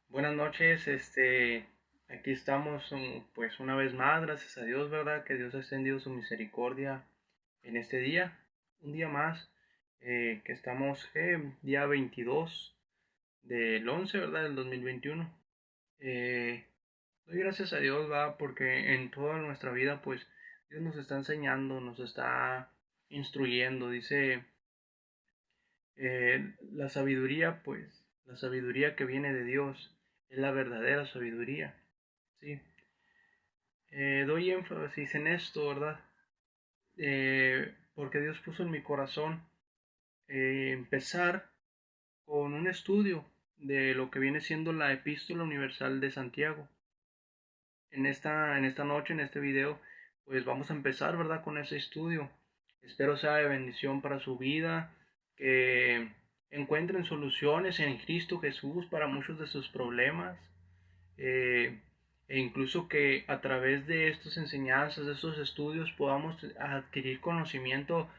Buenas noches, aquí estamos pues una vez más, gracias a Dios, ¿verdad? Que Dios ha extendido su misericordia en este día, un día más, que estamos día 22 del 11, ¿verdad? Del 2021. Eh, Doy gracias a Dios, ¿verdad? Porque en toda nuestra vida, pues Dios nos está enseñando, nos está instruyendo, dice la sabiduría, pues, la sabiduría que viene de Dios es la verdadera sabiduría, ¿sí? Doy énfasis en esto, ¿verdad? Porque Dios puso en mi corazón empezar con un estudio de lo que viene siendo la Epístola Universal de Santiago. En esta noche, en este video, pues vamos a empezar, ¿verdad? Con ese estudio. Espero sea de bendición para su vida, que encuentren soluciones en Cristo Jesús para muchos de sus problemas, eh, e incluso que a través de estas enseñanzas, de estos estudios, podamos adquirir conocimiento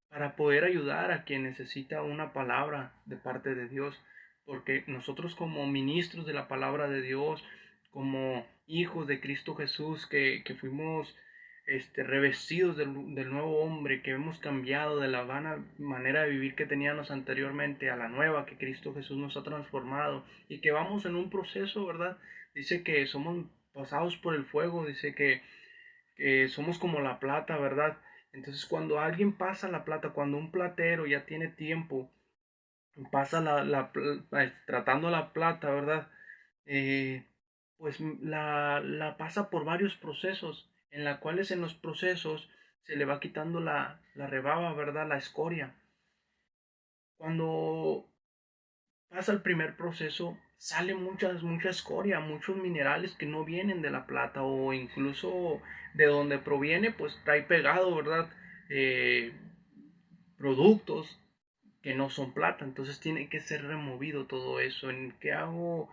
para poder ayudar a quien necesita una palabra de parte de Dios, porque nosotros como ministros de la palabra de Dios, como hijos de Cristo Jesús, que fuimos revestidos del nuevo hombre, que hemos cambiado de la vana manera de vivir que teníamos anteriormente a la nueva que Cristo Jesús nos ha transformado y que vamos en un proceso, ¿verdad? Dice que somos pasados por el fuego, dice que somos como la plata, ¿verdad? Entonces cuando alguien pasa la plata, cuando un platero ya tiene tiempo, pasa tratando la plata, ¿verdad? Eh, pues la pasa por varios procesos, en los cuales en los procesos se le va quitando la rebaba, ¿verdad? La escoria. Cuando pasa el primer proceso, sale mucha escoria, muchos minerales que no vienen de la plata o incluso de donde proviene, pues trae pegado, ¿verdad? Eh, Productos que no son plata, entonces tiene que ser removido todo eso. ¿En qué hago?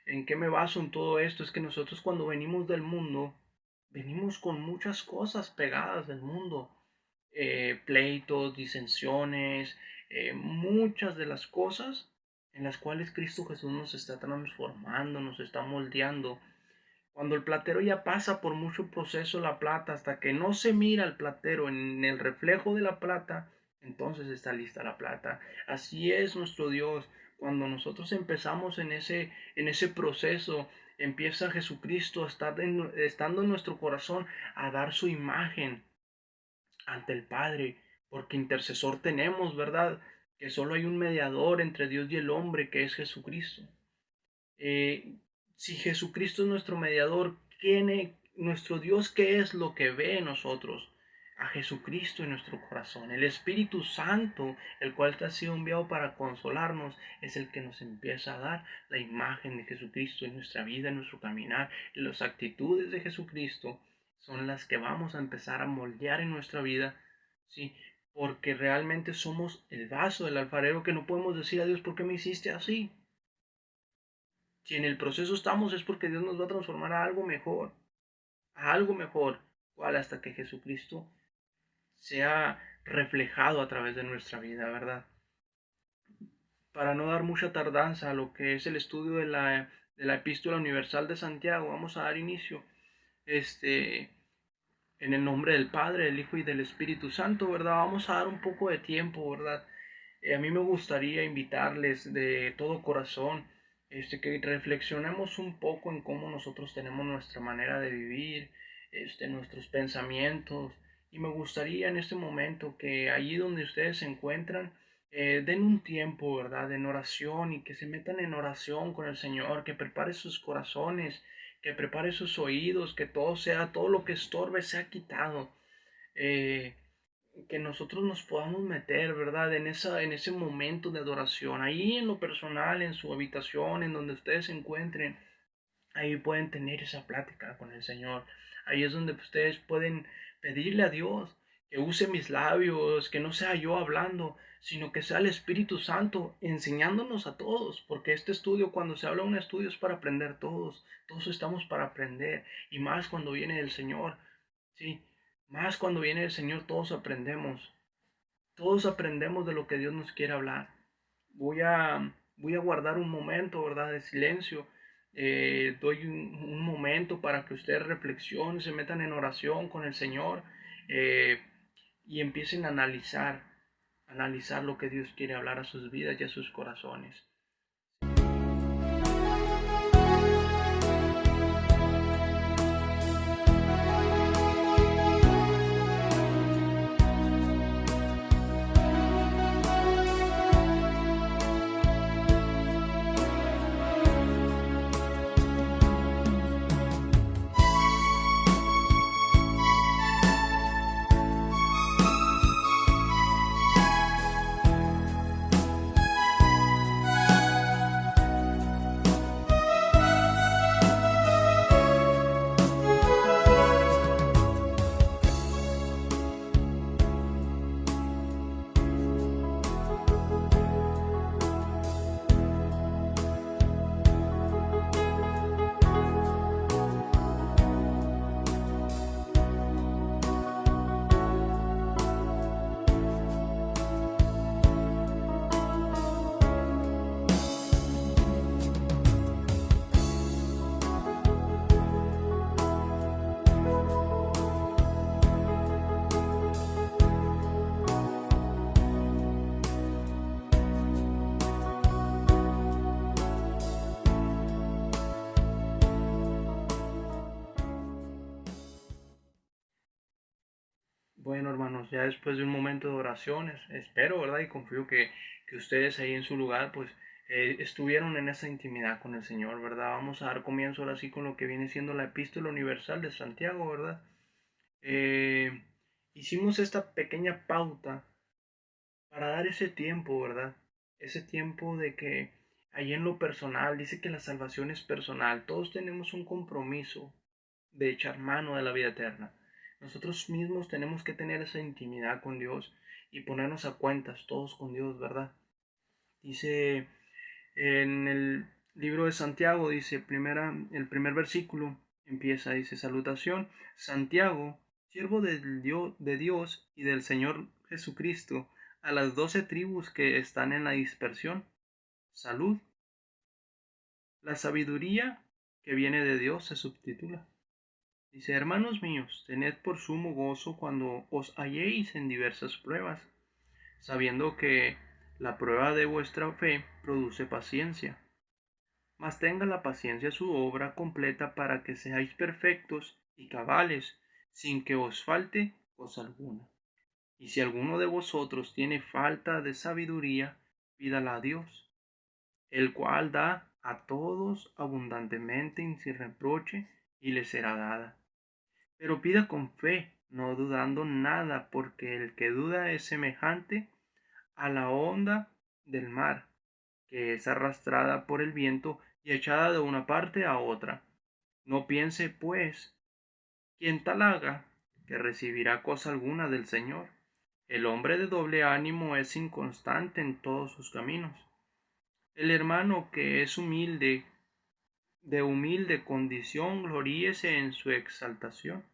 ¿En qué me baso en todo esto? Es que nosotros cuando venimos del mundo, venimos con muchas cosas pegadas del mundo, pleitos, disensiones, muchas de las cosas en las cuales Cristo Jesús nos está transformando, nos está moldeando. Cuando el platero ya pasa por mucho proceso la plata, hasta que no se mira el platero en el reflejo de la plata, entonces está lista la plata. Así es nuestro Dios. Cuando nosotros empezamos en ese proceso, empieza Jesucristo a estar estando en nuestro corazón a dar su imagen ante el Padre, porque intercesor tenemos, ¿verdad? Que solo hay un mediador entre Dios y el hombre, que es Jesucristo. Eh, si Jesucristo es nuestro mediador, nuestro Dios, qué es lo que ve en nosotros? A Jesucristo en nuestro corazón. El Espíritu Santo, el cual ha sido enviado para consolarnos, es el que nos empieza a dar la imagen de Jesucristo en nuestra vida, en nuestro caminar. Las actitudes de Jesucristo son las que vamos a empezar a moldear en nuestra vida, ¿sí? Porque realmente somos el vaso del alfarero, que no podemos decir a Dios, ¿por qué me hiciste así? Si en el proceso estamos es porque Dios nos va a transformar a algo mejor, cual hasta que Jesucristo sea reflejado a través de nuestra vida, ¿verdad? Para no dar mucha tardanza a lo que es el estudio de la Epístola Universal de Santiago, vamos a dar inicio, este, en el nombre del Padre, del Hijo y del Espíritu Santo, ¿verdad? Vamos a dar un poco de tiempo, ¿verdad? A mí me gustaría invitarles de todo corazón, que reflexionemos un poco en cómo nosotros tenemos nuestra manera de vivir, nuestros pensamientos. Y me gustaría en este momento que allí donde ustedes se encuentran, den un tiempo, ¿verdad?, en oración y que se metan en oración con el Señor, que prepare sus corazones, que prepare sus oídos, que todo lo que estorbe sea quitado. Eh, que nosotros nos podamos meter, ¿verdad? En ese momento de adoración, ahí en lo personal, en su habitación, en donde ustedes se encuentren, ahí pueden tener esa plática con el Señor. Ahí es donde ustedes pueden pedirle a Dios que use mis labios, que no sea yo hablando, sino que sea el Espíritu Santo enseñándonos a todos, porque este estudio, cuando se habla de un estudio, es para aprender todos, todos estamos para aprender, y más cuando viene el Señor, ¿sí? Más cuando viene el Señor, todos aprendemos de lo que Dios nos quiere hablar. Voy a guardar un momento, ¿verdad?, de silencio doy un momento para que ustedes reflexionen, se metan en oración con el Señor eh, y empiecen a analizar lo que Dios quiere hablar a sus vidas y a sus corazones. Bueno, hermanos, ya después de un momento de oraciones, espero, ¿verdad? Y confío que ustedes ahí en su lugar, pues, estuvieron en esa intimidad con el Señor, ¿verdad? Vamos a dar comienzo ahora sí con lo que viene siendo la epístola universal de Santiago, ¿verdad? Eh, Hicimos esta pequeña pauta para dar ese tiempo, ¿verdad? Ese tiempo de que ahí en lo personal, dice que la salvación es personal, todos tenemos un compromiso de echar mano de la vida eterna. Nosotros mismos tenemos que tener esa intimidad con Dios y ponernos a cuentas todos con Dios, ¿verdad? Dice en el libro de Santiago, dice el primer versículo empieza, dice, salutación, Santiago, siervo de Dios y del Señor Jesucristo, a las 12 tribus que están en la dispersión, salud. La sabiduría que viene de Dios se subtitula. Dice, hermanos míos, tened por sumo gozo cuando os halléis en diversas pruebas, sabiendo que la prueba de vuestra fe produce paciencia. Mas tenga la paciencia su obra completa para que seáis perfectos y cabales, sin que os falte cosa alguna. Y si alguno de vosotros tiene falta de sabiduría, pídala a Dios, el cual da a todos abundantemente y sin reproche, y le será dada. Pero pida con fe, no dudando nada, porque el que duda es semejante a la onda del mar, que es arrastrada por el viento y echada de una parte a otra. No piense, pues, quien tal haga, que recibirá cosa alguna del Señor. El hombre de doble ánimo es inconstante en todos sus caminos. El hermano que es humilde, de humilde condición, gloríese en su exaltación,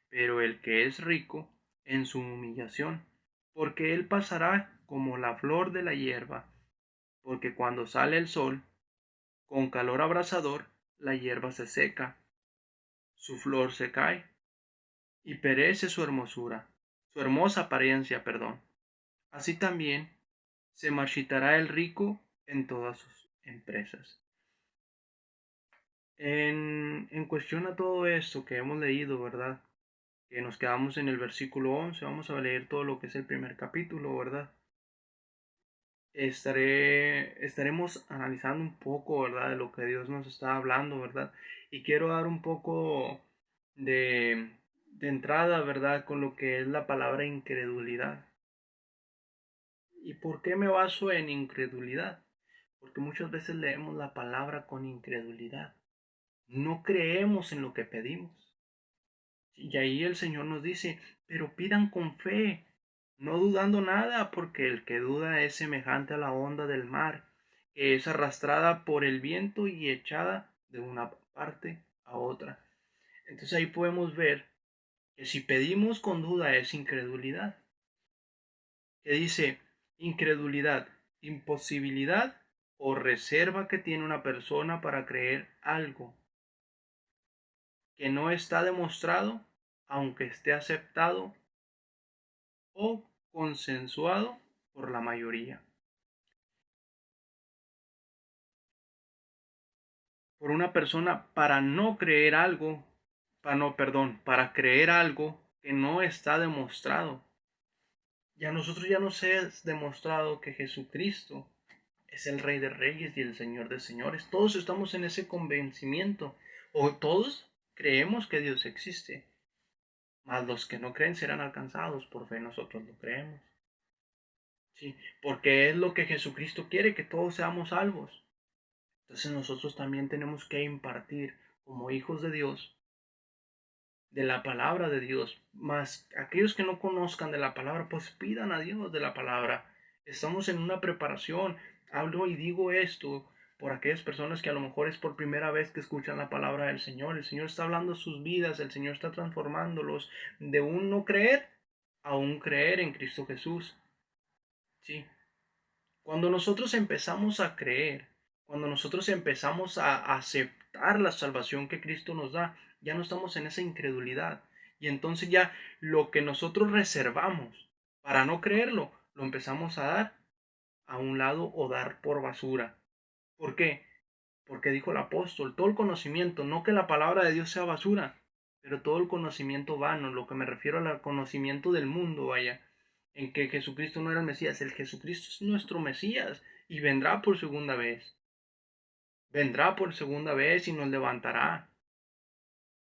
pero el que es rico, en su humillación, porque él pasará como la flor de la hierba, porque cuando sale el sol, con calor abrasador, la hierba se seca, su flor se cae, y perece su hermosa apariencia, perdón. Así también se marchitará el rico en todas sus empresas. En cuestión a todo esto que hemos leído, ¿verdad? Que nos quedamos en el versículo 11, vamos a leer todo lo que es el primer capítulo, ¿verdad? Estaremos analizando un poco, ¿verdad? De lo que Dios nos está hablando, ¿verdad? Y quiero dar un poco de entrada, ¿verdad? Con lo que es la palabra incredulidad. ¿Y por qué me baso en incredulidad? Porque muchas veces leemos la palabra con incredulidad. No creemos en lo que pedimos. Y ahí el Señor nos dice, pero pidan con fe, no dudando nada, porque el que duda es semejante a la onda del mar, que es arrastrada por el viento y echada de una parte a otra. Entonces ahí podemos ver que si pedimos con duda es incredulidad. Que dice incredulidad, imposibilidad o reserva que tiene una persona para creer algo que no está demostrado, aunque esté aceptado o consensuado por la mayoría. Por una persona para no creer algo, para creer algo que no está demostrado. Ya nosotros ya nos es demostrado que Jesucristo es el Rey de Reyes y el Señor de Señores. Todos estamos en ese convencimiento, o todos creemos que Dios existe, mas los que no creen serán alcanzados por fe. Nosotros lo creemos. Sí, porque es lo que Jesucristo quiere, que todos seamos salvos. Entonces nosotros también tenemos que impartir como hijos de Dios de la palabra de Dios. Más aquellos que no conozcan de la palabra, pues pidan a Dios de la palabra. Estamos en una preparación. Hablo y digo esto por aquellas personas que a lo mejor es por primera vez que escuchan la palabra del Señor. El Señor está hablando sus vidas, el Señor está transformándolos de un no creer a un creer en Cristo Jesús. Sí. Cuando nosotros empezamos a creer, cuando nosotros empezamos a aceptar la salvación que Cristo nos da, ya no estamos en esa incredulidad. Y entonces ya lo que nosotros reservamos para no creerlo, lo empezamos a dar a un lado o dar por basura. ¿Por qué? Porque dijo el apóstol, todo el conocimiento, no que la palabra de Dios sea basura, pero todo el conocimiento vano, lo que me refiero al conocimiento del mundo, vaya, en que Jesucristo no era el Mesías, el Jesucristo es nuestro Mesías y vendrá por segunda vez. Vendrá por segunda vez y nos levantará.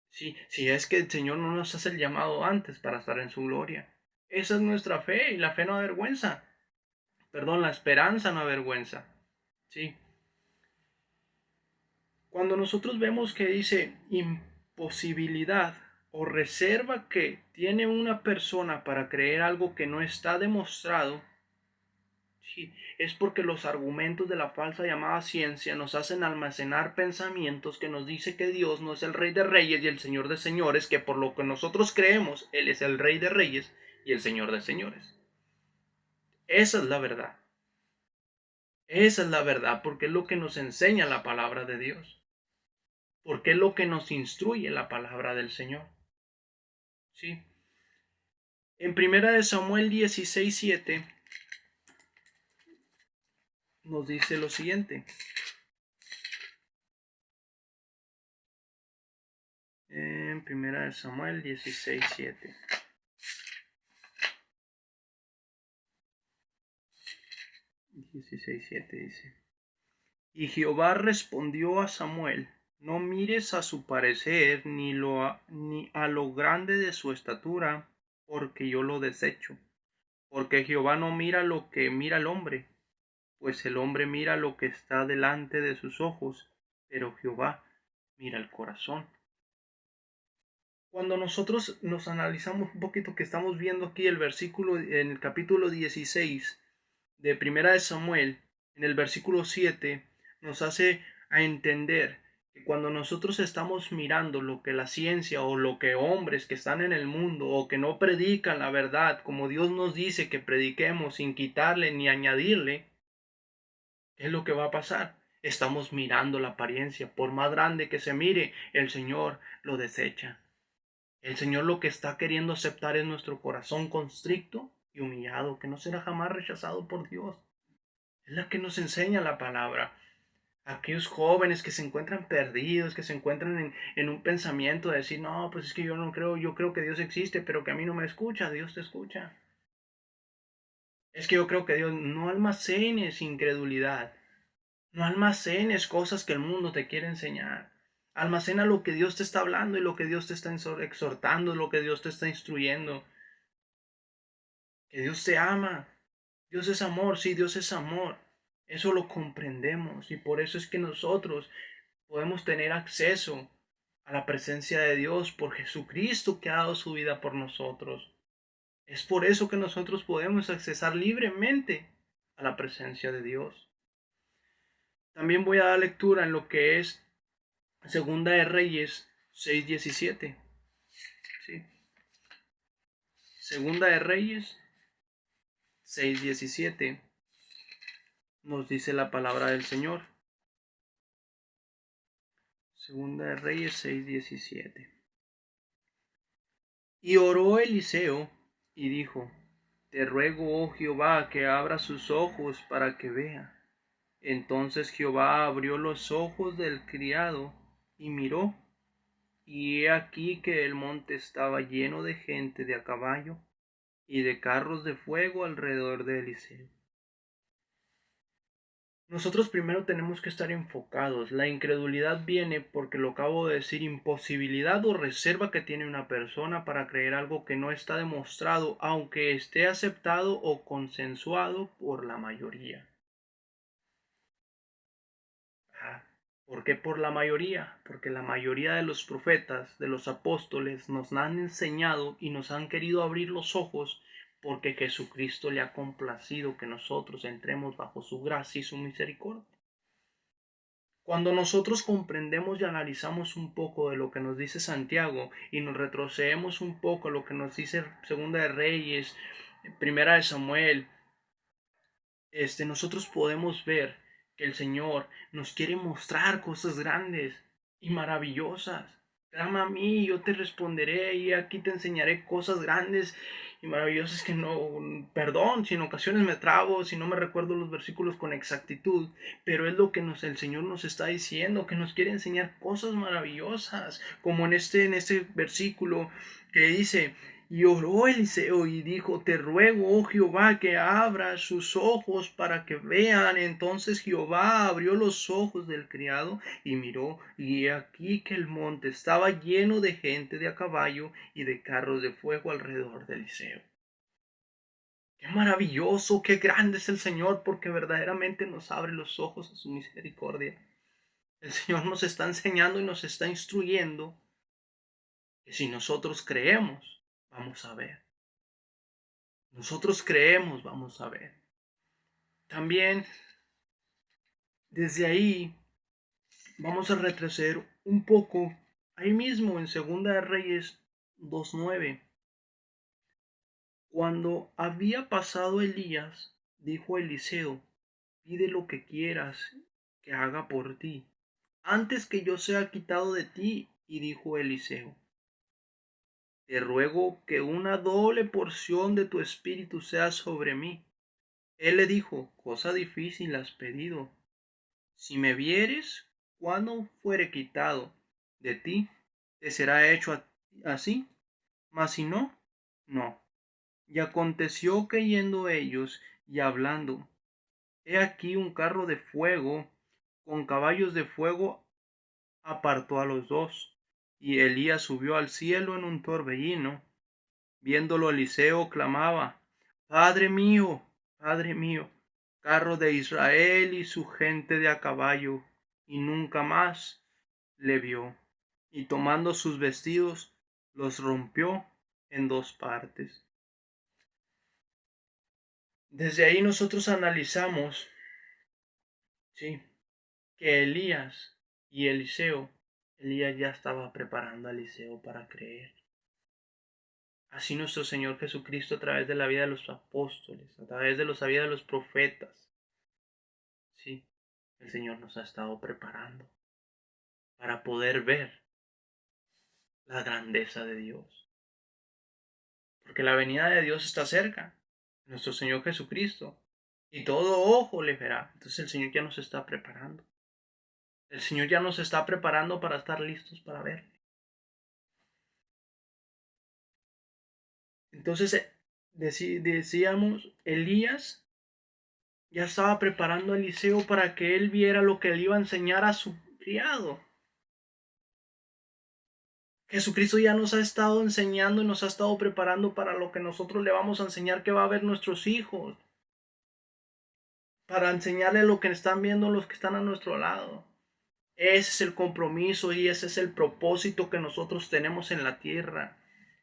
Sí, si es que el Señor no nos hace el llamado antes para estar en su gloria. Esa es nuestra fe y la fe no avergüenza. Perdón, la esperanza no avergüenza. Sí. Cuando nosotros vemos que dice imposibilidad o reserva que tiene una persona para creer algo que no está demostrado, sí, es porque los argumentos de la falsa llamada ciencia nos hacen almacenar pensamientos que nos dice que Dios no es el Rey de Reyes y el Señor de Señores, que por lo que nosotros creemos, Él es el Rey de Reyes y el Señor de Señores. Esa es la verdad. Esa es la verdad, porque es lo que nos enseña la palabra de Dios. Porque es lo que nos instruye la palabra del Señor. ¿Sí? En primera de Samuel 16:7 nos dice lo siguiente. En primera de Samuel 16:7. 16:7 dice. Y Jehová respondió a Samuel, no mires a su parecer ni a lo grande de su estatura, porque yo lo desecho. Porque Jehová no mira lo que mira el hombre, pues el hombre mira lo que está delante de sus ojos, pero Jehová mira el corazón. Cuando nosotros nos analizamos un poquito que estamos viendo aquí el versículo en el capítulo 16 de Primera de Samuel, en el versículo 7, nos hace a entender que cuando nosotros estamos mirando lo que la ciencia o lo que hombres que están en el mundo o que no predican la verdad como Dios nos dice que prediquemos sin quitarle ni añadirle, ¿qué es lo que va a pasar? Estamos mirando la apariencia. Por más grande que se mire, el Señor lo desecha. El Señor lo que está queriendo aceptar es nuestro corazón constricto y humillado, que no será jamás rechazado por Dios. Es la que nos enseña la palabra. Aquellos jóvenes que se encuentran perdidos, que se encuentran en un pensamiento de decir, no, pues es que yo no creo, yo creo que Dios existe, pero que a mí no me escucha, Dios te escucha. Es que yo creo que Dios, no almacenes incredulidad, no almacenes cosas que el mundo te quiere enseñar. Almacena lo que Dios te está hablando y lo que Dios te está exhortando, lo que Dios te está instruyendo. Que Dios te ama. Dios es amor, sí, Dios es amor. Eso lo comprendemos y por eso es que nosotros podemos tener acceso a la presencia de Dios por Jesucristo que ha dado su vida por nosotros. Es por eso que nosotros podemos accesar libremente a la presencia de Dios. También voy a dar lectura en lo que es Segunda de Reyes 6:17. ¿Sí? Segunda de Reyes 6:17 nos dice la palabra del Señor. Segunda de Reyes 6:17. Y oró Eliseo y dijo: Te ruego, oh Jehová, que abra sus ojos para que vea. Entonces Jehová abrió los ojos del criado y miró, y he aquí que el monte estaba lleno de gente de a caballo y de carros de fuego alrededor de Eliseo. Nosotros primero tenemos que estar enfocados. La incredulidad viene porque lo acabo de decir, imposibilidad o reserva que tiene una persona para creer algo que no está demostrado, aunque esté aceptado o consensuado por la mayoría. ¿Por qué por la mayoría? Porque la mayoría de los profetas, de los apóstoles, nos han enseñado y nos han querido abrir los ojos porque Jesucristo le ha complacido que nosotros entremos bajo su gracia y su misericordia. Cuando nosotros comprendemos y analizamos un poco de lo que nos dice Santiago y nos retrocedemos un poco a lo que nos dice Segunda de Reyes, Primera de Samuel, nosotros podemos ver que el Señor nos quiere mostrar cosas grandes y maravillosas. Clama a mí, yo te responderé y aquí te enseñaré cosas grandes y maravillosas que no, perdón, si en ocasiones me trabo, si no me recuerdo los versículos con exactitud, pero es lo que el Señor nos está diciendo, que nos quiere enseñar cosas maravillosas, como en este versículo que dice: y oró Eliseo y dijo: Te ruego, oh Jehová, que abra sus ojos para que vean. Entonces Jehová abrió los ojos del criado y miró, y he aquí que el monte estaba lleno de gente de a caballo y de carros de fuego alrededor de Eliseo. Qué maravilloso, qué grande es el Señor, porque verdaderamente nos abre los ojos a su misericordia. El Señor nos está enseñando y nos está instruyendo que si nosotros creemos, vamos a ver. Nosotros creemos, vamos a ver. También desde ahí vamos a retroceder un poco, ahí mismo en Segunda de Reyes 2:9. Cuando había pasado Elías, dijo a Eliseo: Pide lo que quieras que haga por ti, antes que yo sea quitado de ti. Y dijo Eliseo: Te ruego que una doble porción de tu espíritu sea sobre mí. Él le dijo: Cosa difícil has pedido. Si me vieres, cuando fuere quitado de ti, te será hecho así, mas si no, no. Y aconteció que yendo ellos y hablando, he aquí un carro de fuego con caballos de fuego apartó a los dos, y Elías subió al cielo en un torbellino. Viéndolo Eliseo clamaba: Padre mío, carro de Israel y su gente de a caballo. Y nunca más le vio. Y tomando sus vestidos, los rompió en dos partes. Desde ahí nosotros analizamos, sí, que Elías y Eliseo, Elías ya estaba preparando a Eliseo para creer. Así nuestro Señor Jesucristo, a través de la vida de los apóstoles, a través de la vida de los profetas, sí, el Señor nos ha estado preparando para poder ver la grandeza de Dios. Porque la venida de Dios está cerca, nuestro Señor Jesucristo, y todo ojo le verá. Entonces el Señor ya nos está preparando. El Señor ya nos está preparando para estar listos para verle. Entonces decíamos, Elías ya estaba preparando a Eliseo para que él viera lo que le iba a enseñar a su criado. Jesucristo ya nos ha estado enseñando y nos ha estado preparando para lo que nosotros le vamos a enseñar que va a ver nuestros hijos. Para enseñarle lo que están viendo los que están a nuestro lado. Ese es el compromiso y ese es el propósito que nosotros tenemos en la tierra.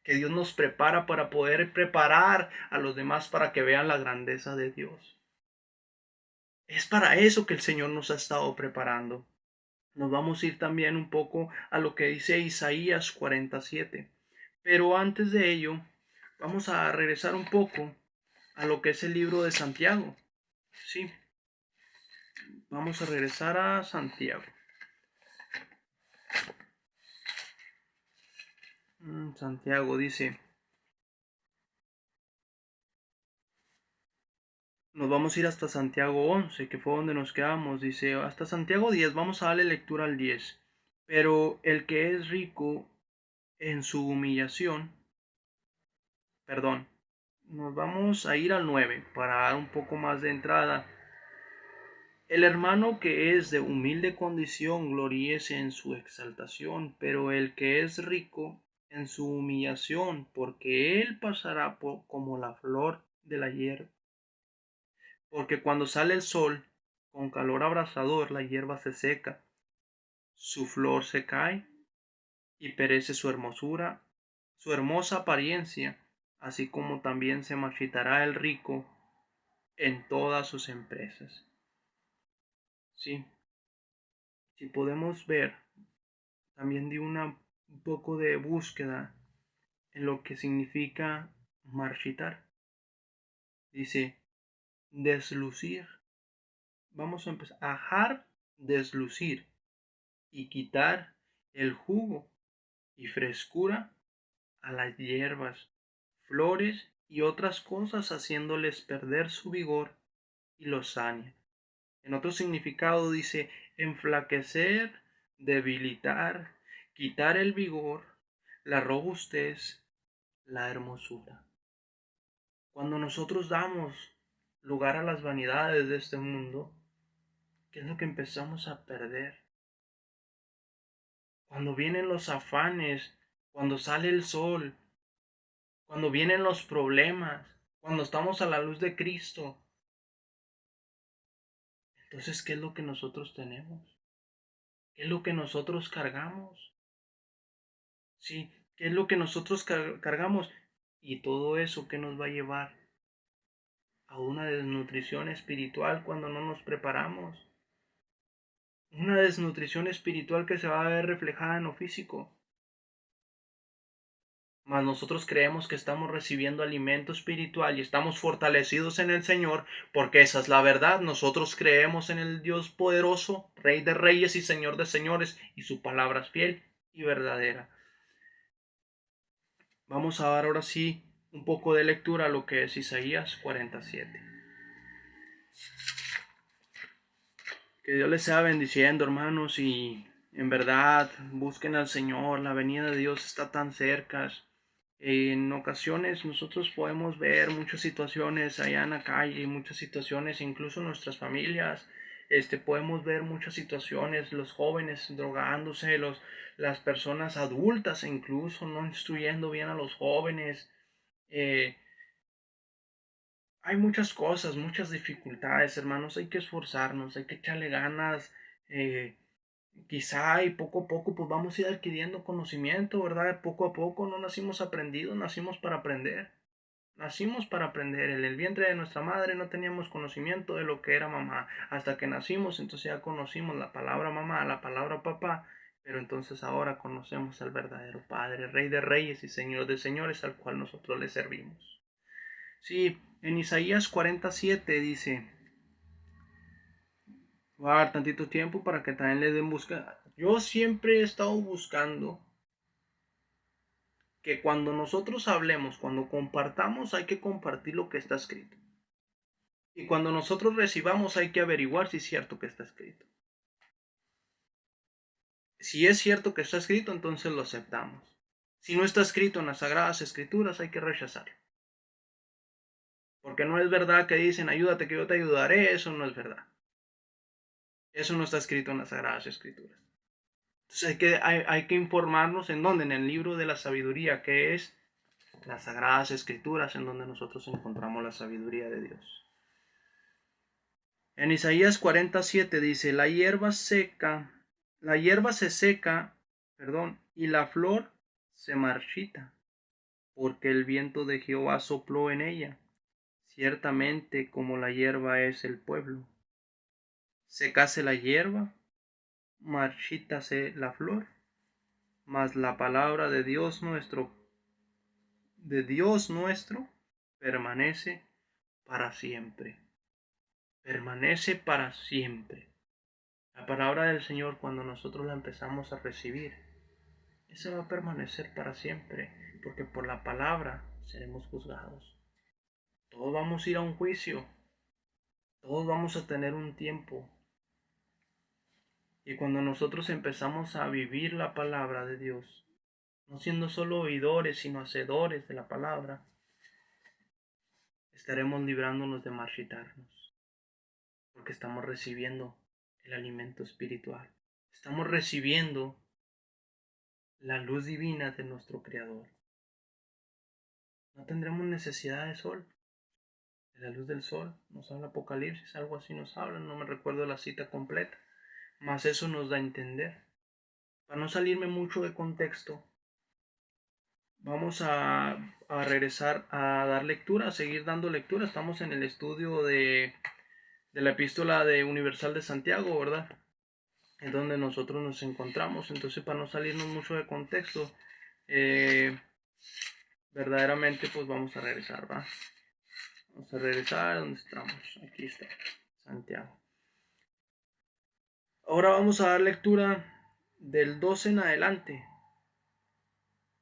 Que Dios nos prepara para poder preparar a los demás para que vean la grandeza de Dios. Es para eso que el Señor nos ha estado preparando. Nos vamos a ir también un poco a lo que dice Isaías 47. Pero antes de ello, vamos a regresar un poco a lo que es el libro de Santiago. Sí. Vamos a regresar a Santiago. Santiago dice, nos vamos a ir hasta Santiago 11, que fue donde nos quedamos. Dice, hasta Santiago 10, vamos a darle lectura al 10. Pero el que es rico en su humillación, perdón, nos vamos a ir al 9 para dar un poco más de entrada. El hermano que es de humilde condición gloríese en su exaltación, pero el que es rico en su humillación, porque él pasará como la flor de la hierba. Porque cuando sale el sol, con calor abrasador, la hierba se seca, su flor se cae y perece su hermosura, su hermosa apariencia, así como también se marchitará el rico en todas sus empresas. Sí, si podemos ver, también di un poco de búsqueda en lo que significa marchitar. Dice, deslucir. Vamos a empezar. Ajar, deslucir y quitar el jugo y frescura a las hierbas, flores y otras cosas, haciéndoles perder su vigor y lozanía. En otro significado dice enflaquecer, debilitar, quitar el vigor, la robustez, la hermosura. Cuando nosotros damos lugar a las vanidades de este mundo, ¿qué es lo que empezamos a perder? Cuando vienen los afanes, cuando sale el sol, cuando vienen los problemas, cuando estamos a la luz de Cristo, entonces, ¿qué es lo que nosotros tenemos? ¿Qué es lo que nosotros cargamos? Sí, ¿qué es lo que nosotros cargamos? Y todo eso que nos va a llevar a una desnutrición espiritual cuando no nos preparamos. Una desnutrición espiritual que se va a ver reflejada en lo físico. Mas nosotros creemos que estamos recibiendo alimento espiritual y estamos fortalecidos en el Señor, porque esa es la verdad. Nosotros creemos en el Dios poderoso, Rey de reyes y Señor de señores, y su palabra es fiel y verdadera. Vamos a dar ahora sí un poco de lectura a lo que es Isaías 47. Que Dios les sea bendiciendo, hermanos, y en verdad busquen al Señor. La venida de Dios está tan cerca. En ocasiones nosotros podemos ver muchas situaciones allá en la calle, muchas situaciones, incluso en nuestras familias. Podemos ver muchas situaciones, los jóvenes drogándose, las personas adultas incluso no instruyendo bien a los jóvenes. Eh, Hay muchas cosas, muchas dificultades, hermanos. Hay que esforzarnos, hay que echarle ganas. eh, Quizá y poco a poco pues vamos a ir adquiriendo conocimiento, ¿verdad? Poco a poco no nacimos aprendidos, nacimos para aprender. Nacimos para aprender. En el vientre de nuestra madre no teníamos conocimiento de lo que era mamá. Hasta que nacimos, entonces ya conocimos la palabra mamá, la palabra papá. Pero entonces ahora conocemos al verdadero Padre, Rey de reyes y Señor de señores, al cual nosotros le servimos. Sí, en Isaías 47 dice, voy a dar tantito tiempo para que también le den busca. Yo siempre he estado buscando que cuando nosotros hablemos, cuando compartamos, hay que compartir lo que está escrito. Y cuando nosotros recibamos, hay que averiguar si es cierto que está escrito. Si es cierto que está escrito, entonces lo aceptamos. Si no está escrito en las Sagradas Escrituras, hay que rechazarlo. Porque no es verdad que dicen, ayúdate que yo te ayudaré. Eso no es verdad. Eso no está escrito en las Sagradas Escrituras. Entonces hay que informarnos en dónde, en el libro de la sabiduría, que es las Sagradas Escrituras, en donde nosotros encontramos la sabiduría de Dios. En Isaías 47 dice, la hierba se seca, y la flor se marchita, porque el viento de Jehová sopló en ella. Ciertamente como la hierba es el pueblo. Secase la hierba, marchítase la flor, mas la palabra de Dios nuestro, permanece para siempre. Permanece para siempre. La palabra del Señor, cuando nosotros la empezamos a recibir, esa va a permanecer para siempre, porque por la palabra seremos juzgados. Todos vamos a ir a un juicio, todos vamos a tener un tiempo. Y cuando nosotros empezamos a vivir la palabra de Dios, no siendo solo oidores, sino hacedores de la palabra, estaremos librándonos de marchitarnos, porque estamos recibiendo el alimento espiritual. Estamos recibiendo la luz divina de nuestro Creador. No tendremos necesidad de sol, de la luz del sol. Nos habla Apocalipsis, algo así nos habla, no me recuerdo la cita completa, mas eso nos da a entender. Para no salirme mucho de contexto, vamos a regresar a dar lectura, a seguir dando lectura. Estamos en el estudio de la epístola de Universal de Santiago, ¿verdad? Es donde nosotros nos encontramos. Entonces, para no salirnos mucho de contexto, verdaderamente pues vamos a regresar, ¿va? Vamos a regresar a donde estamos. Aquí está, Santiago. Ahora vamos a dar lectura del 12 en adelante.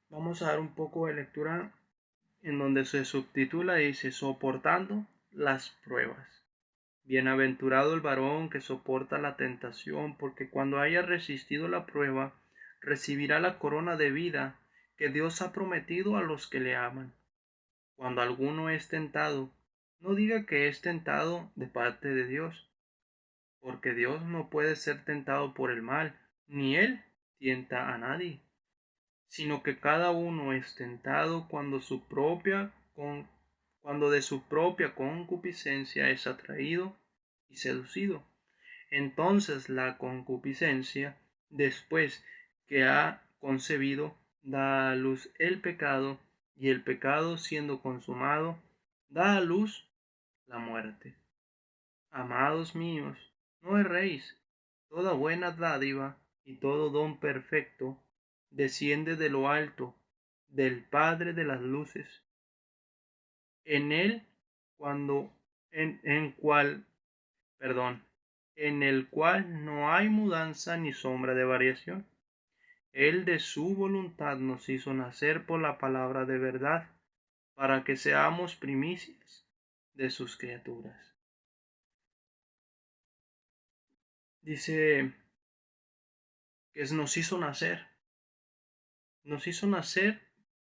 Vamos a dar un poco de lectura en donde se subtitula y dice: soportando las pruebas. Bienaventurado el varón que soporta la tentación, porque cuando haya resistido la prueba, recibirá la corona de vida que Dios ha prometido a los que le aman. Cuando alguno es tentado, no diga que es tentado de parte de Dios, porque Dios no puede ser tentado por el mal, ni él tienta a nadie, sino que cada uno es tentado cuando de su propia concupiscencia es atraído y seducido. Entonces la concupiscencia, después que ha concebido, da a luz el pecado, y el pecado, siendo consumado, da a luz la muerte. Amados míos, no erréis. Toda buena dádiva y todo don perfecto desciende de lo alto, del Padre de las luces. En él, cuando, en cual, perdón, en el cual no hay mudanza ni sombra de variación. Él de su voluntad nos hizo nacer por la palabra de verdad, para que seamos primicias de sus criaturas. Dice que nos hizo nacer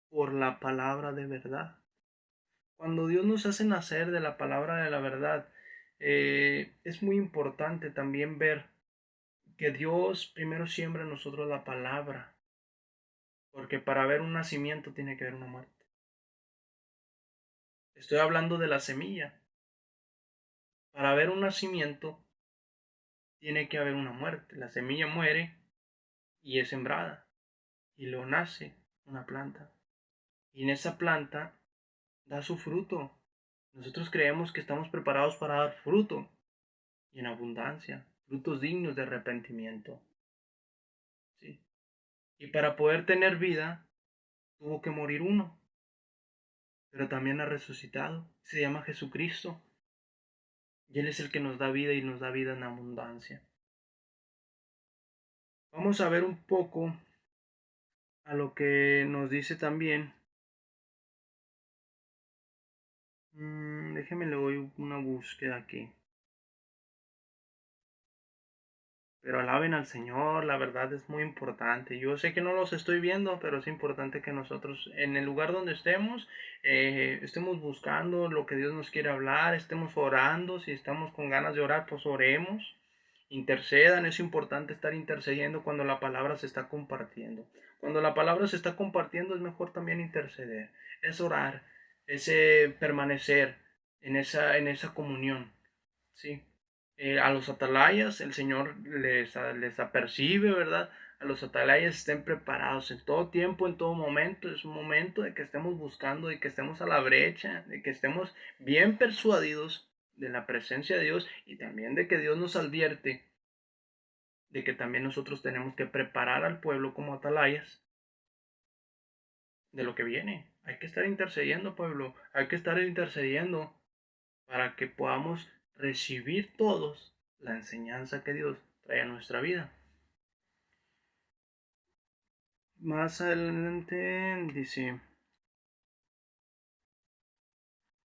por la palabra de verdad. Cuando Dios nos hace nacer de la palabra de la verdad, es muy importante también ver que Dios primero siembra en nosotros la palabra, porque para haber un nacimiento tiene que haber una muerte. Estoy hablando de la semilla. Para haber un nacimiento tiene que haber una muerte. La semilla muere y es sembrada, y luego nace una planta, y en esa planta da su fruto. Nosotros creemos que estamos preparados para dar fruto, y en abundancia, frutos dignos de arrepentimiento. ¿Sí? Y para poder tener vida, tuvo que morir uno, pero también ha resucitado. Se llama Jesucristo, y Él es el que nos da vida y nos da vida en abundancia. Vamos a ver un poco a lo que nos dice también. Déjeme le doy una búsqueda aquí. Pero alaben al Señor, la verdad es muy importante. Yo sé que no los estoy viendo, pero es importante que nosotros, en el lugar donde estemos, estemos buscando lo que Dios nos quiere hablar, estemos orando. Si estamos con ganas de orar, pues oremos. Intercedan, es importante estar intercediendo cuando la palabra se está compartiendo. Cuando la palabra se está compartiendo es mejor también interceder, es orar, es permanecer en esa comunión, ¿sí? A los atalayas el Señor les apercibe, ¿verdad? A los atalayas estén preparados en todo tiempo, en todo momento. Es un momento de que estemos buscando, de que estemos a la brecha, de que estemos bien persuadidos de la presencia de Dios, y también de que Dios nos advierte de que también nosotros tenemos que preparar al pueblo como atalayas de lo que viene. Hay que estar intercediendo, pueblo, hay que estar intercediendo para que podamos recibir todos la enseñanza que Dios trae a nuestra vida. Más adelante dice,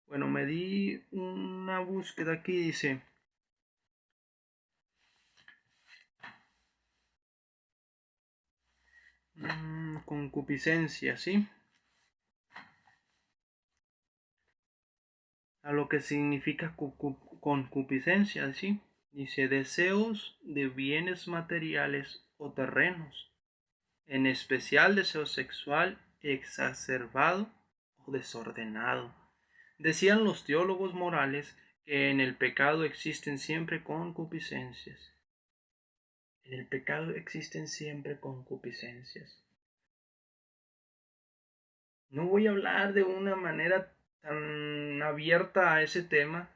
bueno, me di una búsqueda aquí, dice, concupiscencia, ¿sí? A lo que significa concupiscencia, ¿sí? Dice, deseos de bienes materiales o terrenos, en especial deseo sexual exacerbado o desordenado. Decían los teólogos morales que en el pecado existen siempre concupiscencias. En el pecado existen siempre concupiscencias. No voy a hablar de una manera tan abierta a ese tema,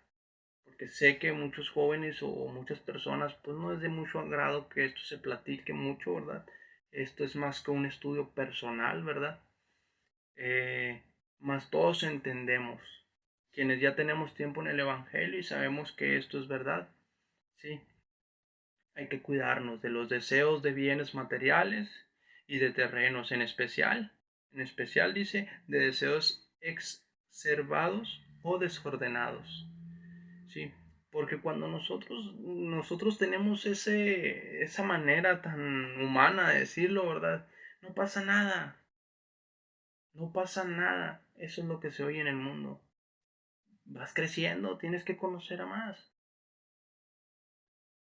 porque sé que muchos jóvenes o muchas personas, pues no es de mucho agrado que esto se platique mucho, ¿verdad? Esto es más que un estudio personal, ¿verdad? Más todos entendemos, quienes ya tenemos tiempo en el Evangelio y sabemos que esto es verdad, sí, hay que cuidarnos de los deseos de bienes materiales y de terrenos, en especial dice, de deseos exacerbados o desordenados, sí, porque cuando nosotros tenemos esa manera tan humana de decirlo, ¿verdad? No pasa nada, no pasa nada, eso es lo que se oye en el mundo. Vas creciendo, tienes que conocer a más.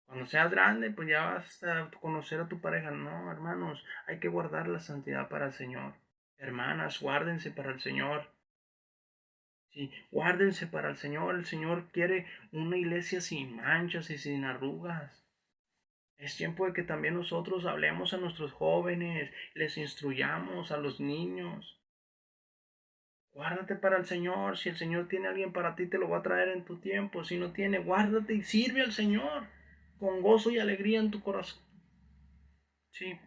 Cuando seas grande, pues ya vas a conocer a tu pareja. No, hermanos, hay que guardar la santidad para el Señor. Hermanas, guárdense para el Señor. Sí, guárdense para el Señor. El Señor quiere una iglesia sin manchas y sin arrugas. Es tiempo de que también nosotros hablemos a nuestros jóvenes, les instruyamos a los niños. Guárdate para el Señor. Si el Señor tiene a alguien para ti, te lo va a traer en tu tiempo. Si no tiene, guárdate y sirve al Señor con gozo y alegría en tu corazón. Sí.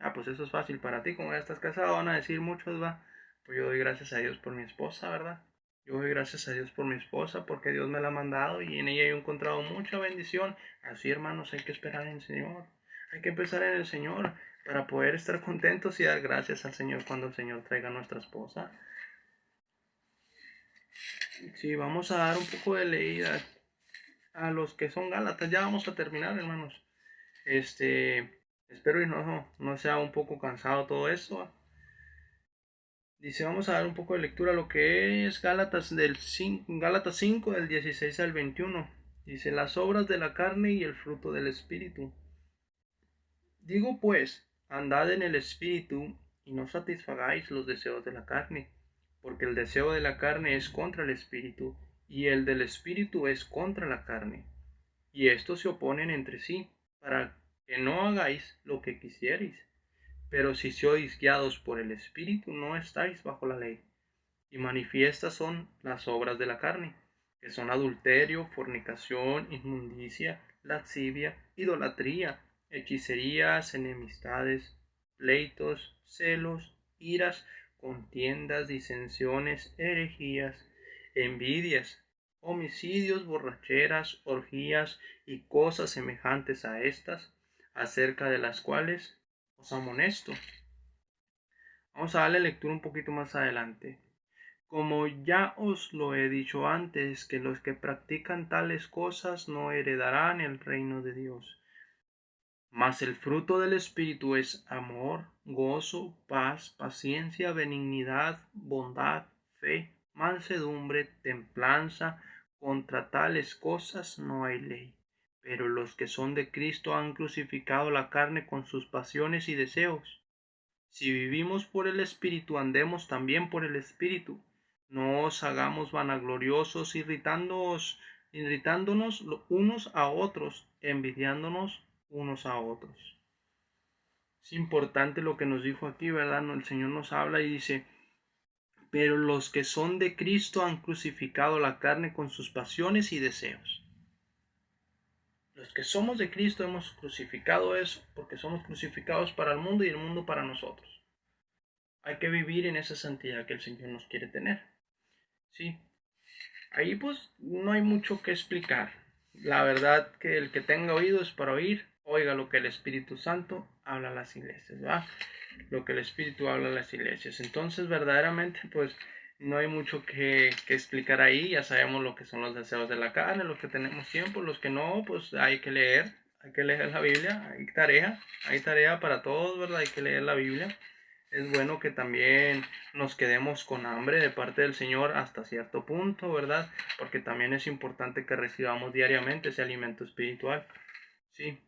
Ah, pues eso es fácil para ti. Como ya estás casado, van a decir muchos, va. Pues yo doy gracias a Dios por mi esposa, ¿verdad? Yo doy gracias a Dios por mi esposa porque Dios me la ha mandado y en ella he encontrado mucha bendición. Así, hermanos, hay que esperar en el Señor. Hay que empezar en el Señor para poder estar contentos y dar gracias al Señor cuando el Señor traiga a nuestra esposa. Sí, vamos a dar un poco de leída a los que son Gálatas. Ya vamos a terminar, hermanos. Espero y no sea un poco cansado todo esto. Dice, vamos a dar un poco de lectura a lo que es Gálatas 5 del 16 al 21. Dice, las obras de la carne y el fruto del espíritu. Digo pues, andad en el espíritu y no satisfagáis los deseos de la carne, porque el deseo de la carne es contra el espíritu y el del espíritu es contra la carne. Y estos se oponen entre sí, para que no hagáis lo que quisierais. Pero si sois guiados por el espíritu, no estáis bajo la ley. Y manifiestas son las obras de la carne, que son adulterio, fornicación, inmundicia, lascivia, idolatría, hechicerías, enemistades, pleitos, celos, iras, contiendas, disensiones, herejías, envidias, homicidios, borracheras, orgías y cosas semejantes a estas, acerca de las cuales os amonesto. Vamos a darle lectura un poquito más adelante. Como ya os lo he dicho antes, que los que practican tales cosas no heredarán el reino de Dios. Mas el fruto del Espíritu es amor, gozo, paz, paciencia, benignidad, bondad, fe, mansedumbre, templanza. Contra tales cosas no hay ley. Pero los que son de Cristo han crucificado la carne con sus pasiones y deseos. Si vivimos por el Espíritu, andemos también por el Espíritu. No os hagamos vanagloriosos, irritándonos unos a otros, envidiándonos unos a otros. Es importante lo que nos dijo aquí, ¿verdad? El Señor nos habla y dice, pero los que son de Cristo han crucificado la carne con sus pasiones y deseos. Los que somos de Cristo hemos crucificado eso porque somos crucificados para el mundo y el mundo para nosotros. Hay que vivir en esa santidad que el Señor nos quiere tener. Sí. Ahí pues no hay mucho que explicar. La verdad que el que tenga oídos para oír, oiga lo que el Espíritu Santo habla a las iglesias, ¿va? Lo que el Espíritu habla a las iglesias. Entonces, verdaderamente, pues no hay mucho que explicar ahí. Ya sabemos lo que son los deseos de la carne, los que tenemos tiempo, los que no, pues hay que leer la Biblia, hay tarea para todos, ¿verdad? Hay que leer la Biblia. Es bueno que también nos quedemos con hambre de parte del Señor hasta cierto punto, ¿verdad? Porque también es importante que recibamos diariamente ese alimento espiritual. Sí.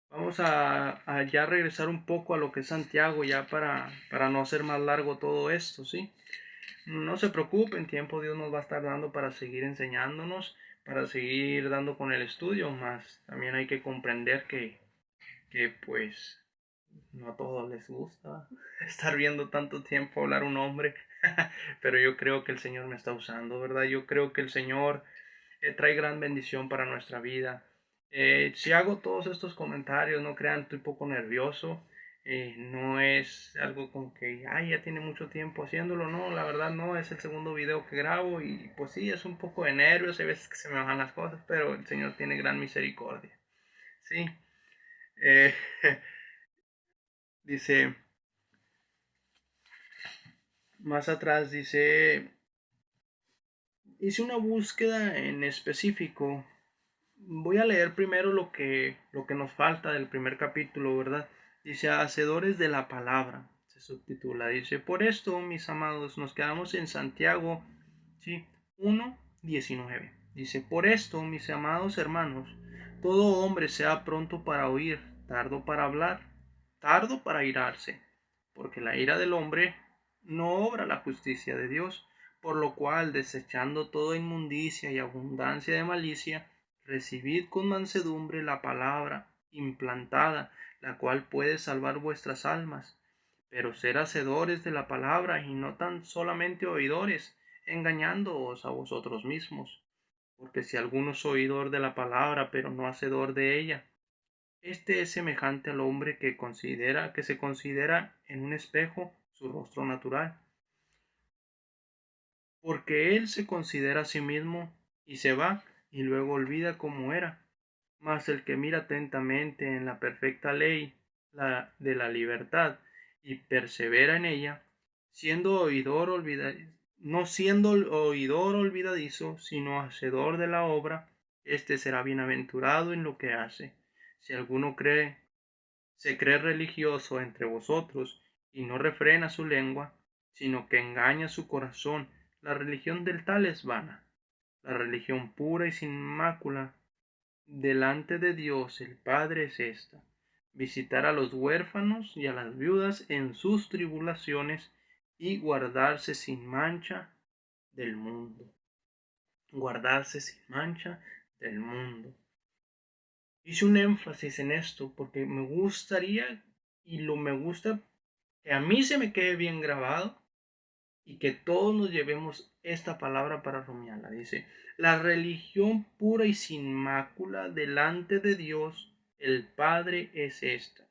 Vamos a ya regresar un poco a lo que es Santiago, ya para no hacer más largo todo esto, ¿sí? No se preocupen, tiempo Dios nos va a estar dando para seguir enseñándonos, para seguir dando con el estudio, más también hay que comprender que pues no a todos les gusta estar viendo tanto tiempo hablar un hombre, pero yo creo que el Señor me está usando, ¿verdad? Yo creo que el Señor trae gran bendición para nuestra vida. Si hago todos estos comentarios, no crean, estoy un poco nervioso. No es algo como que, ay, ya tiene mucho tiempo haciéndolo, no, la verdad no, es el segundo video que grabo y pues sí, es un poco de nervios, hay veces que se me bajan las cosas, pero el Señor tiene gran misericordia. Sí, eh, dice, más atrás dice, hice una búsqueda en específico. Voy a leer primero lo que nos falta del primer capítulo, ¿verdad? Dice, hacedores de la palabra, se subtitula. Dice, por esto, mis amados, nos quedamos en Santiago, ¿sí? 1:19. Dice, por esto, mis amados hermanos, todo hombre sea pronto para oír, tardo para hablar, tardo para airarse, porque la ira del hombre no obra la justicia de Dios, por lo cual, desechando toda inmundicia y abundancia de malicia, recibid con mansedumbre la palabra implantada, la cual puede salvar vuestras almas. Pero ser hacedores de la palabra y no tan solamente oidores, engañándoos a vosotros mismos. Porque si alguno es oidor de la palabra, pero no hacedor de ella, este es semejante al hombre que se considera en un espejo su rostro natural, porque él se considera a sí mismo y se va y luego olvida cómo era. Mas el que mira atentamente en la perfecta ley de la libertad y persevera en ella, siendo oidor no siendo oidor olvidadizo, sino hacedor de la obra, éste será bienaventurado en lo que hace. Si alguno se cree religioso entre vosotros y no refrena su lengua, sino que engaña su corazón, la religión del tal es vana. La religión pura y sin mácula delante de Dios el Padre es esta: visitar a los huérfanos y a las viudas en sus tribulaciones y guardarse sin mancha del mundo. Guardarse sin mancha del mundo. Hice un énfasis en esto porque me gustaría me gusta que a mí se me quede bien grabado y que todos nos llevemos esta palabra para rumiarla. Dice, la religión pura y sin mácula delante de Dios el Padre es esta.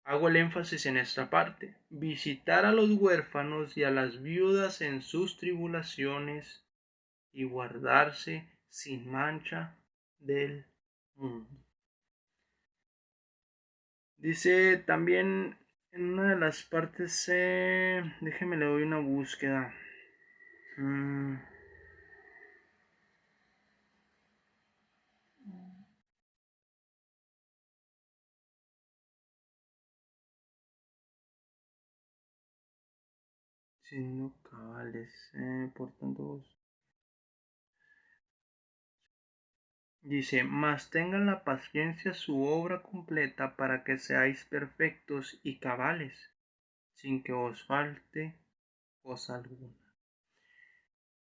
Hago el énfasis en esta parte. Visitar a los huérfanos y a las viudas en sus tribulaciones y guardarse sin mancha del mundo. Dice también en una de las partes, déjeme le doy una búsqueda. Siendo cabales, por tanto, dice, mas tengan la paciencia su obra completa para que seáis perfectos y cabales, sin que os falte cosa alguna.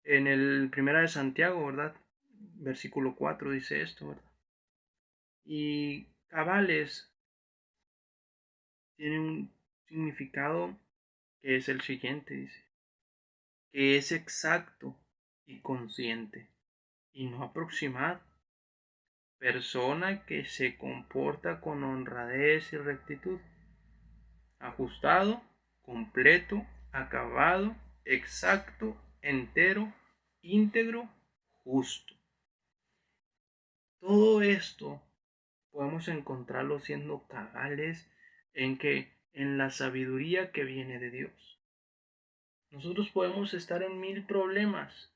En el primera de Santiago, ¿verdad? Versículo 4 dice esto, ¿verdad? Y cabales tiene un significado que es el siguiente, dice, que es exacto y consciente, y no aproximado. Persona que se comporta con honradez y rectitud. Ajustado, completo, acabado, exacto, entero, íntegro, justo. Todo esto podemos encontrarlo siendo cabales en la sabiduría que viene de Dios. Nosotros podemos estar en mil problemas,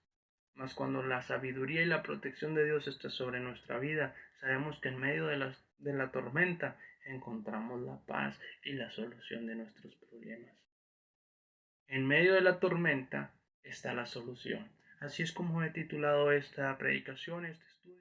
mas cuando la sabiduría y la protección de Dios está sobre nuestra vida, sabemos que en medio de la tormenta encontramos la paz y la solución de nuestros problemas. En medio de la tormenta está la solución. Así es como he titulado esta predicación, este estudio.